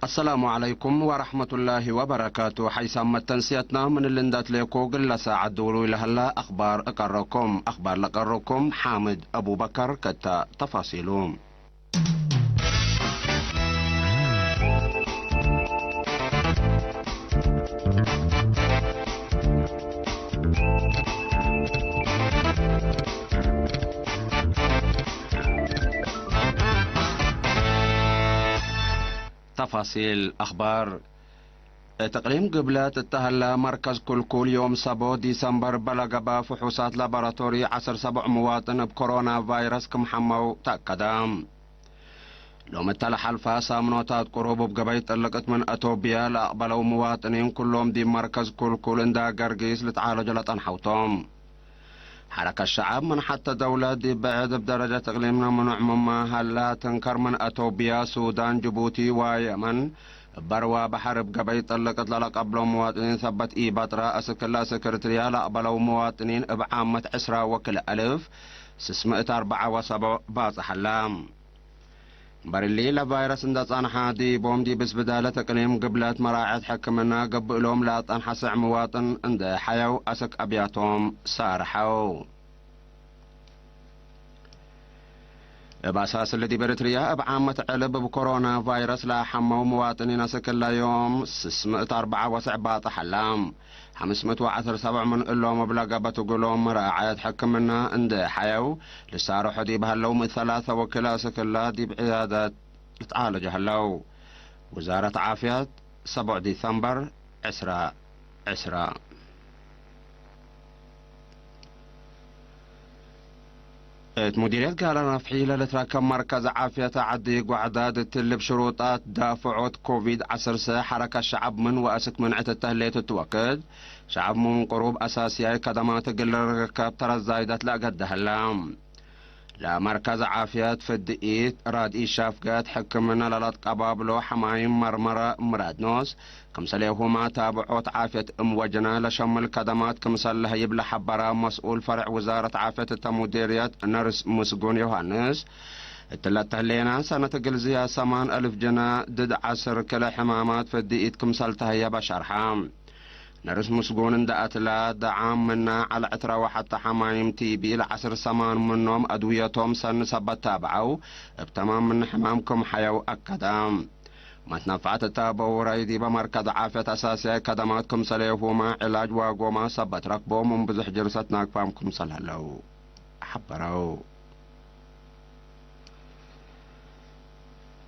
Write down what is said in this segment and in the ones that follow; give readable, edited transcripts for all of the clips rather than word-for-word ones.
السلام عليكم ورحمة الله وبركاته. حيثما تنسيتنا من اللندات ليكو قل ساعة دولو لهلا أخبار لقركم حامد أبو بكر كتا تفاصيلهم. تفاصيل أخبار. تقليم قبلات التهلا مركز كل يوم 7 ديسمبر بلغ فحوصات لابراتوري 7 مواطن بكورونا فيروس كمحمو تأكدام. لوم التلح الفا سامنوتات قروب بقبيت اللقت من أتوبيا لأقبلوا مواطنين كلهم دي مركز كل اندا قرقيس لتعالج لتنحوتهم. حركة الشعب من حتى دولة دي بعد بدرجة تقليمنا منع مما هلا تنكر من أتوبيا سودان جيبوتي ويمن بروا بحرب قبيت اللقت للق قبلوا مواطنين ثبت بطرة أسكلا سكرتريا لأقبلوا مواطنين بعامة عسرة وكل ألف 674 باص حلام. برليل فيروس اندس انحا دي بوم دي بس بدالة تقليم قبلات مراعي حكمنا قبل لهم لا تنحسع مواطن عند حيو اسك ابياتهم سارحو. باساس الذي بريتريا بعامة علب بكورونا فيروس لا حمو مواطنين اسك يوم 674 باط حلام 517 من اللوم مبلغ بتقولهم مراعي حكمنا عند حيو لسارح دي بهاللوم 3 وكلا سكلا دي بعيادات تعالج هلو. وزارة عافية 7 ديسمبر 10. مديرية قالنا في حيلة لتراكم مركز عافية تعدي وعداد التل بشروطات دافعات كوفيد 10 حركة الشعب من وأسك منعة التهلية التوكد شعب من قروب أساسية كدمات قل ركاب ترى الزايدات لا قد هلام. لا مركز عافية في الدقيت راد إيشافقات حكمنا للات قبابلو حمايم مرمرة مرادنوس كمسليهما تابعوت عافية وجنا لشمل كدمات كمسلها يبلى حبرا مسؤول فرع وزارة عافية التموديريات نرس مسقون يوهانس التلات هلينا سنة قلزيا 8000 جنا دد 10 كلا حمامات في الدقيت كمسلتها يبا شرحام. نرس مسقون دقات لا دعام منا على عترة وحتى حمايم تيبي ل10 سمان منهم أدويتهم سن سبت تابعو بتمام من حمامكم حيو أكدام. ما تنفعت التابو رايدي بمركز عافية أساسية كدماتكم سليهما علاج واقوما سبت ركبو من بزح جرستناك فامكم سلهلو حبرو.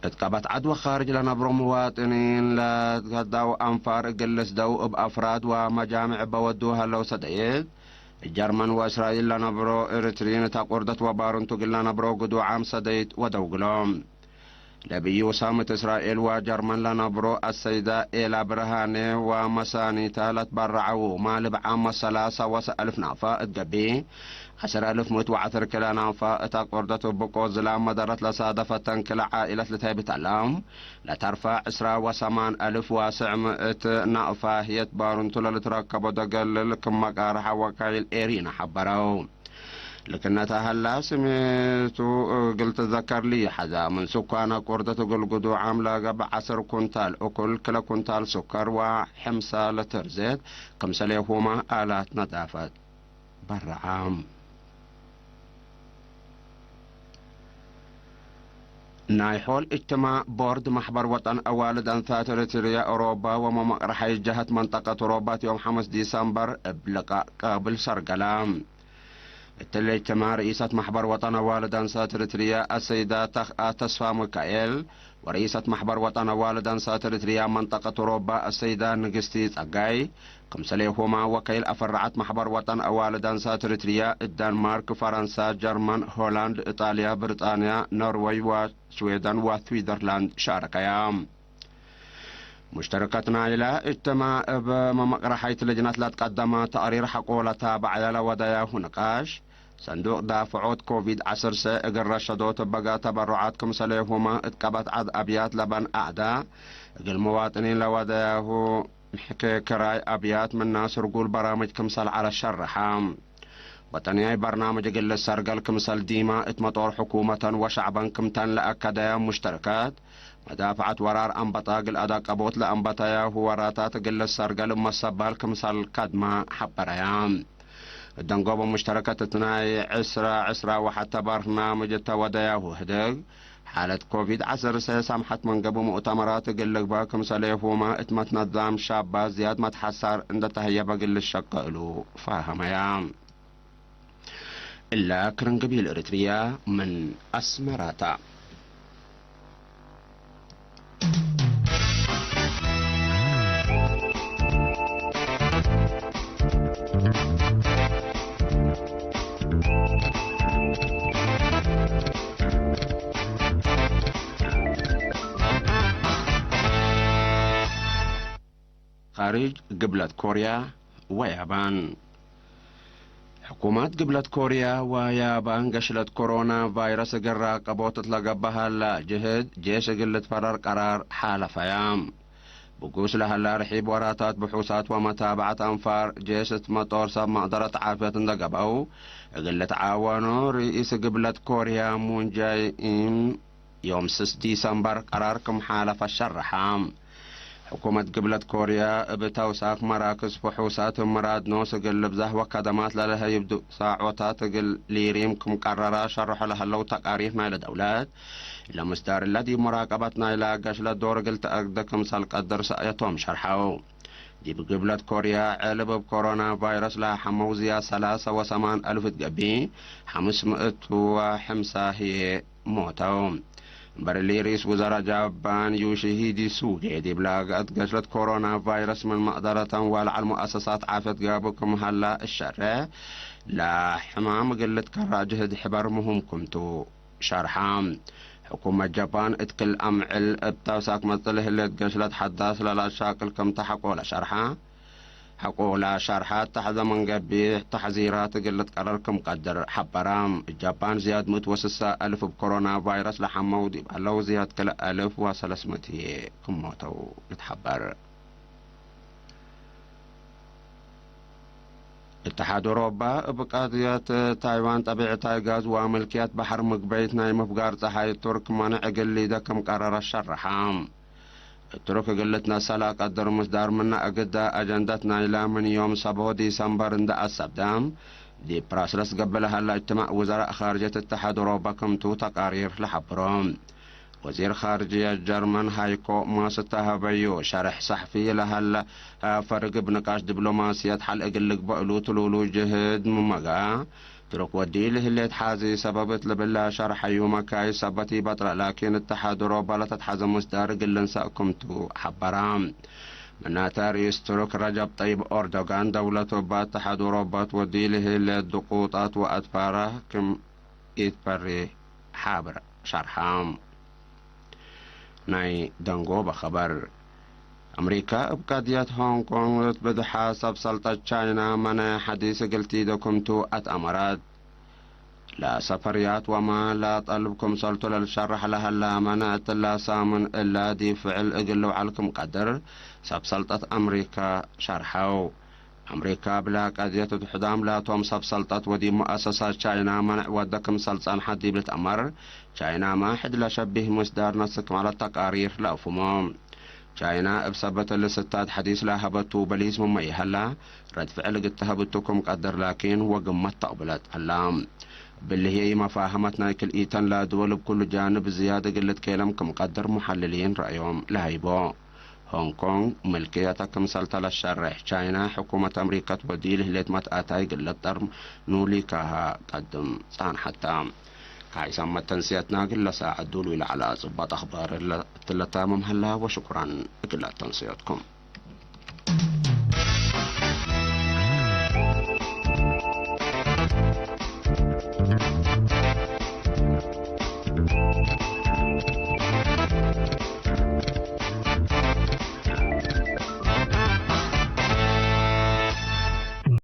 اتقبت عدوى خارج لنبرو مواطنين لا تقدو أنفار قلس دو بأفراد ومجامع بودوها لو سدعيد الجرمن وإسرائيل لنبرو إريترين تقردت وبارنتو قل لنبرو قدو عام سديد ودو قلوم. لبي وسامة إسرائيل وجرمن لنبرو السيدة إلى برهاني ومساني تالت برعو مالب عام 3,000 نافا اتقبي 10,000 موت وعثر كلا نافا اتقردت بقوز لا مدرت لصادفة كلا عائلة لتهبة اللام لترفع 8,000 واسع مئت نافا هي بارنتو لتركبو دقل لكم مقارحة وكايل إيرين حبرو. لكن هلا سميتو قلت ذكر لي حدا من سكان قردة قل قدو عاملة قبع 10 كنتال أكل كلا كنتال سكر وحمسة لتر زيت كمسة ليهما آلات نظافة برا عام. نايحول اجتماع بورد محبر وطن أوالد أنثى تريتوريا أوروبا ومقرحي جهة منطقة أوروبا يوم 5 ديسمبر بلقاء قابل سرقلام. اجتماع رئيسة محبر وطن والدان ساترتريا السيدة تصفى ميكائيل ورئيسة محبر وطن والدان ساترتريا منطقة أوروبا السيدة نجستي تاقاي كمسليهما وكيل أفرعت محبر وطن والدان ساترتريا الدنمارك فرنسا جرمن هولند إيطاليا بريطانيا نرويج وسويدن وسويسرلاند شاركيام. مشتركتنا إلى اجتماع بمقرحية لجنة لا تقدم تقرير حقولتها بعد وداياه نقاش صندوق دافعات كوفيد 10 اقر رشدوت بقى تبرعاتكم سليهما اتقبت عد أبيات لبن أعداء المواطنين لوداياه حكي كراي أبيات من ناس رقول برامج كمسل على الشرحام. وطنياي برنامج قل السرقل كمسل ديما اتمطور حكومة وشعبا كمتن لأكدايا مشتركات مدافعة ورار أنبطاق الأداق أبوت لأنبطايا هو وراتات قل السرقل مصبال كمسال كدما حبريام الدنقوبة مشتركة تناي عسرة وحتى برنامج التوديا وهدق حالة كوفيد 19 سمحت من قبل مؤتمرات قلق باكم سليفوما اتمت نظام شابة زياد ما تحسر عند تهيب قل الشق له فاهم يام إلا كرنقبيل إريتريا من أسمراتا. خارج قبلة كوريا ويابان. حكومات قبلة كوريا ويابان قشلت كورونا فيروس قرا قبوت تلقبها لا جهد جيش قلة فرار قرار حالة فيام بقوس لها لا رحيب وراتات بحوثات ومتابعة أنفار جيش مطور سب مقدرة عافية لقبو قلة عاونو رئيس قبلة كوريا مون جاي يوم 6 ديسمبر قراركم حالة فالشرحام حكومة قبلة كوريا بتوساق مراكز فحوصات مراد نوس قلب زهوة كدمات لها يبدو ساعوتات قل ليريمكم قررا شرح لها لو تقارير نايل دولات لمستار الذي مراقبتنا إلى قشلة دور قلت أقدكم سالق الدرس أيتهم شرحوا دي بقبلة كوريا علب بكورونا فيروس لها حموزية 83,000 قبي 500 هي موتهم برلي رئيس وزراء جابان يوشيهيدي سوغي دي بلاغت قشلة كورونا فيروس من مقدرة والع المؤسسات عافت قابكم هلا الشرع لا حمام قلت كراجهد حبر مهم كنتو شرحام حكومة جابان اتكل أمعل ابتوساك مطله اللي قشلت حداث للا شاكل كم تحقوا لشرحا حقوا لا شرحات تحذى من قبيح تحذيرات قلت قراركم قدر حبرام الجابان زياد متوسسة 1000 بكورونا فيروس لحمودي بحلو زياد كلا 1300 كموتو نتحبر. اتحاد أوروبا بقضية تايوان طبيعة غاز وملكيات بحر مقبيت نايم بقار صحاي ترك منع قلي دكم قرار الشرحام الترك قلتنا سلا قدر مصدار منا أقدا أجندتنا إلى من يوم 7 ديسمبر عند السبدام دي براسلس قبلها الاجتماع وزراء خارجية اتحاد أوروبا كمتو تقارير لحبرهم وزير خارجية الجرمن هايكو ماستها بيو شرح صحفي لها فرق بنقاش دبلوماسية حل اقلق بقلو تلولو جهد ممقا ترك ودي له اللي تحازي سببت لبلا شرح يوم كاي سبتي بطرة لكن اتحاد اوروبا لا تتحازم مصدر قلن سأكمتو حبرام من تاريس ترك رجب طيب أردوغان دولته باتحاد أوروبا تودي له اللي الضغوطات وأدفاره كم يتبري حابر شرحام ناي دنغو بخبر أمريكا بقضية هونغ كونغ بدها حسب سلطة تشاينا من حديث قلتي دكمتو أمرات لا سفريات وما لا طلبكم سلطة للشرح لها لا منعت لا سامن إلا دي فعل اقلوا عليكم قدر سب سلطة أمريكا شرحوا أمريكا بلا قضية تحدام لا توم سب سلطة ودي مؤسسات تشاينا منع ودكم سلطان حدي بلتأمر تشاينا ما حد لا شبه مصدر نسكم على التقارير لا فمام تشاينا بسبت الستات حديث لا هبتو بليز ممي هلا رد فعل قد هبتوكم قدر لكن وقمت تقبلت اللام باللي هي مفاهمتنا كل إيتان لا دول بكل جانب زيادة قلت كلامكم قدر محللين رأيهم لهيبو هونغ كونغ ملكيتكم سلطة للشرح تشاينا حكومة أمريكا توديله ليتمت آتاي قلت درم نوليكاها قدم صان حتى هاي سمت تنسيتنا قل ساعة دولو إلى على زبط أخبار اللي تلتامم هلا وشكرا قلت تنسيتكم.